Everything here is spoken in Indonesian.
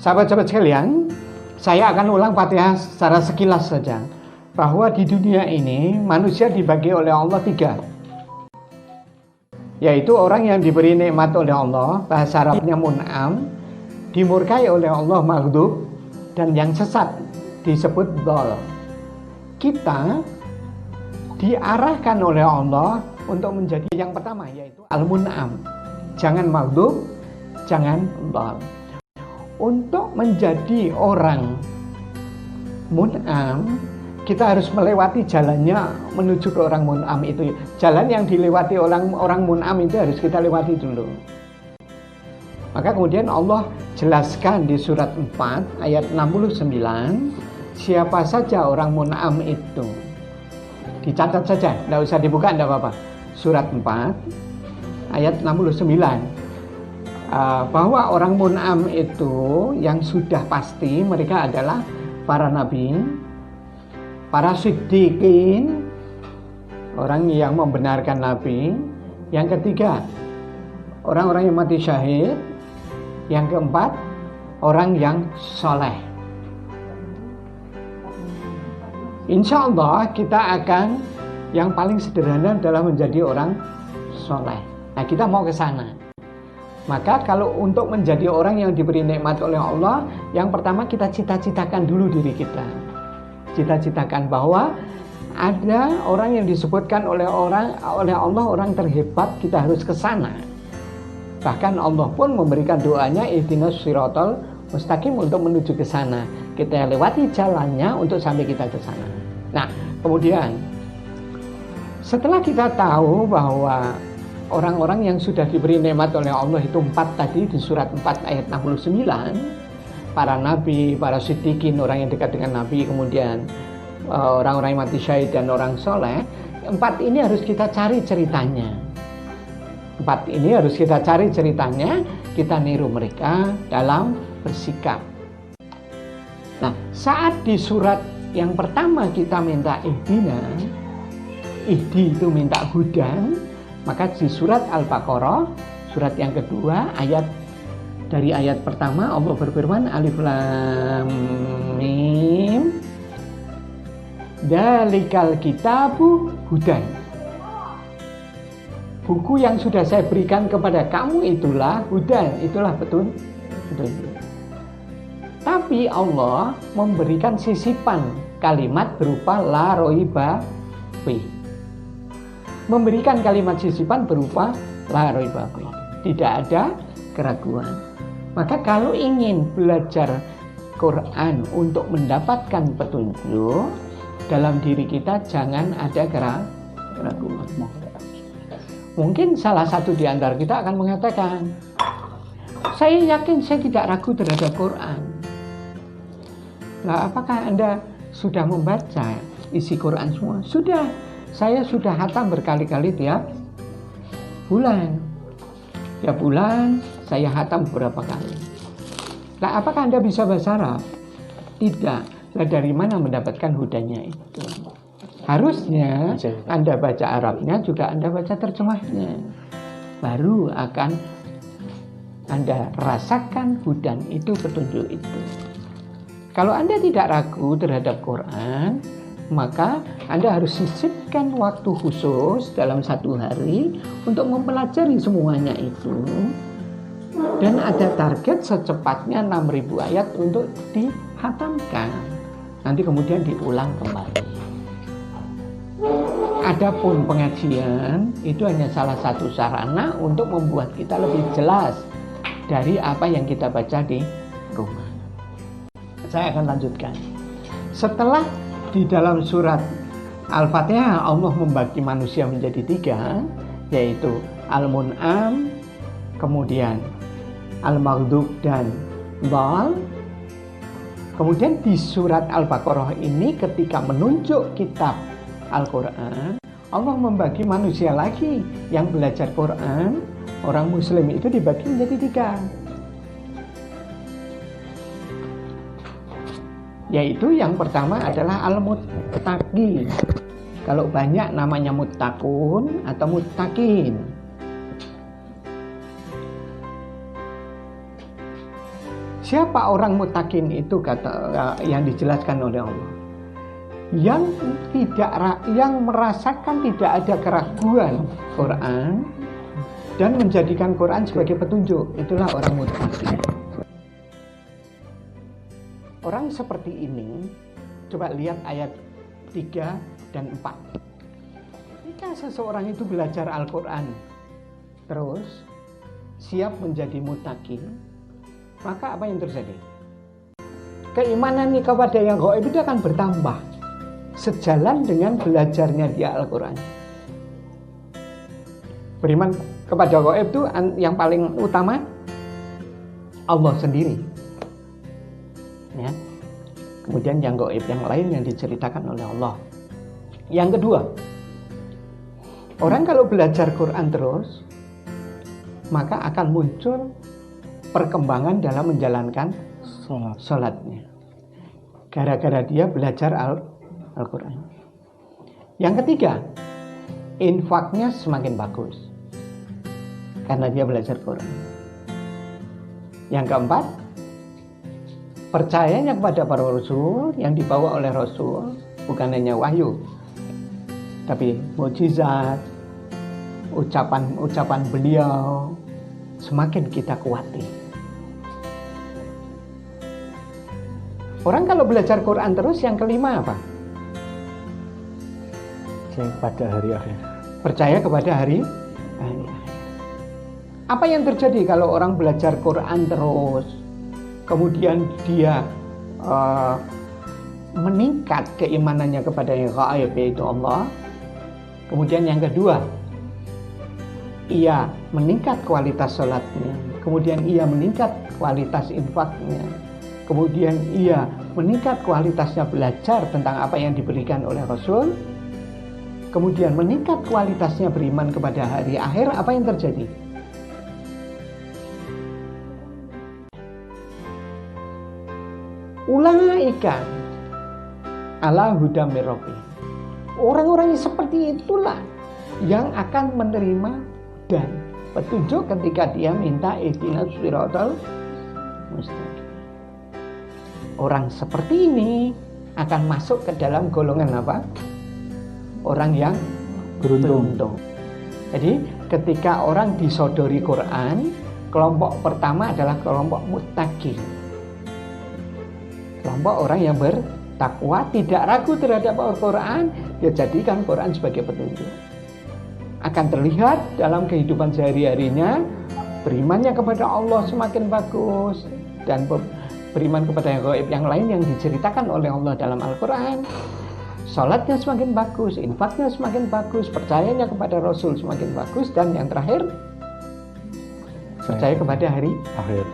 Sahabat-sahabat sekalian, saya akan ulang Fatihah secara sekilas saja. Bahwa di dunia ini manusia dibagi oleh Allah 3, yaitu orang yang diberi nikmat oleh Allah, bahasa Arabnya mun'am, dimurkai oleh Allah maghdub, dan yang sesat disebut dhal. Kita diarahkan oleh Allah untuk menjadi yang pertama, yaitu al-mun'am. Jangan maghdub, jangan dhal. Untuk menjadi orang mun'am, kita harus melewati jalannya menuju ke orang mun'am itu. Jalan yang dilewati orang mun'am itu harus kita lewati dulu. Maka kemudian Allah jelaskan di surat 4 ayat 69, siapa saja orang mun'am itu. Dicatat saja, tidak usah dibuka, tidak apa-apa. Surat 4 ayat 69. Bahwa orang mun'am itu yang sudah pasti mereka adalah para nabi, para siddiqin, orang yang membenarkan nabi. Yang ketiga, orang-orang yang mati syahid. Yang keempat, orang yang soleh. Insya Allah kita akan yang paling sederhana adalah menjadi orang soleh. Nah, kita mau ke sana. Maka kalau untuk menjadi orang yang diberi nikmat oleh Allah, yang pertama kita cita-citakan dulu diri kita. Cita-citakan bahwa ada orang yang disebutkan oleh Allah orang terhebat, kita harus ke sana. Bahkan Allah pun memberikan doanya ihdinas shiratal mustaqim untuk menuju ke sana. Kita lewati jalannya untuk sampai kita ke sana. Nah, kemudian setelah kita tahu bahwa orang-orang yang sudah diberi nikmat oleh Allah itu 4 tadi di surat 4 ayat 69, para nabi, para siddiqin, orang yang dekat dengan nabi, kemudian orang-orang yang mati syahid dan orang soleh. 4 ini harus kita cari ceritanya. 4 ini harus kita cari ceritanya, kita niru mereka dalam bersikap. Nah, saat di surat yang pertama kita minta ihdina, ihdi itu minta hudan, maka di surat Al-Baqarah, surat yang kedua, dari ayat pertama Allah berfirman, Alif Lam Mim, Dzalikal kitabu hudan. Buku yang sudah saya berikan kepada kamu itulah hudan, itulah betul. Tapi Allah memberikan sisipan kalimat berupa la roiba fi. Memberikan kalimat sisipan berupa la roiba fi. Tidak ada keraguan. Maka kalau ingin belajar Quran untuk mendapatkan petunjuk, dalam diri kita jangan ada keraguan. Mungkin salah satu di antara kita akan mengatakan, saya yakin saya tidak ragu terhadap Quran. Nah, apakah Anda sudah membaca isi Quran semua? Sudah. Saya sudah hatam berkali-kali tiap bulan. Tiap bulan saya hatam beberapa kali. Nah, apakah Anda bisa bahasa Arab? Tidak. Nah, dari mana mendapatkan hudanya itu? Harusnya Anda baca Arabnya juga Anda baca terjemahnya. Baru akan Anda rasakan hudan itu, petunjuk itu. Kalau Anda tidak ragu terhadap Quran, maka Anda harus sisipkan waktu khusus dalam 1 hari untuk mempelajari semuanya itu. Dan ada target secepatnya 6.000 ayat untuk dihatamkan. Nanti kemudian diulang kembali. Adapun pengajian itu hanya salah satu sarana untuk membuat kita lebih jelas dari apa yang kita baca di rumah. Saya akan lanjutkan. Setelah di dalam surat Al-Fatihah Allah membagi manusia menjadi 3, yaitu Al-Mun'am, kemudian Al-Maghdub dan Dhal. Kemudian di surat Al-Baqarah ini ketika menunjuk kitab Al-Quran, Allah membagi manusia lagi yang belajar Quran. Orang muslim itu dibagi menjadi 3, yaitu yang pertama adalah al-muttaqin. Kalau banyak namanya muttaqun atau muttaqin. Siapa orang mutakin itu, kata yang dijelaskan oleh Allah? Yang merasakan tidak ada keraguan Quran dan menjadikan Quran sebagai petunjuk, itulah orang mutakin. Orang seperti ini, coba lihat ayat 3 dan 4. Jika seseorang itu belajar Al-Quran terus siap menjadi mutakin, maka apa yang terjadi? Keimanan kepada yang gaib itu akan bertambah sejalan dengan belajarnya dia Al-Quran. Beriman kepada gaib itu yang paling utama Allah sendiri, ya. Kemudian yang gaib yang lain yang diceritakan oleh Allah. Yang kedua, orang kalau belajar Quran terus, maka akan muncul perkembangan dalam menjalankan sholatnya, gara-gara dia belajar Al-Quran. Yang ketiga, infaknya semakin bagus karena dia belajar Quran. Yang keempat, percayanya kepada para rasul yang dibawa oleh Rasul, bukan hanya wahyu, tapi mukjizat, ucapan beliau semakin kita kuati. Orang kalau belajar Quran terus, yang kelima apa? Pada hari akhir. Percaya kepada hari akhir. Apa yang terjadi kalau orang belajar Quran terus, kemudian dia meningkat keimanannya kepada yang gaib, yaitu Allah. Kemudian yang kedua, ia meningkat kualitas sholatnya, kemudian ia meningkat kualitas infaknya, kemudian ia meningkat kualitasnya belajar tentang apa yang diberikan oleh Rasul, kemudian meningkat kualitasnya beriman kepada hari akhir. Apa yang terjadi? Ulaika ala huda mir rabbih. Orang-orang seperti itulah yang akan menerima dan petunjuk ketika dia minta ihdinas shiratal mustaqim. Orang seperti ini akan masuk ke dalam golongan apa? Orang yang beruntung. Jadi ketika orang disodori Quran, kelompok pertama adalah kelompok muttaqin. Kelompok orang yang bertakwa, tidak ragu terhadap Al-Quran, dia jadikan Quran sebagai petunjuk. Akan terlihat dalam kehidupan sehari-harinya, berimannya kepada Allah semakin bagus, dan beriman kepada yang gaib yang lain yang diceritakan oleh Allah dalam Al-Quran. Salatnya semakin bagus, infaknya semakin bagus, percayanya kepada Rasul semakin bagus, dan yang terakhir, percaya kepada hari akhir.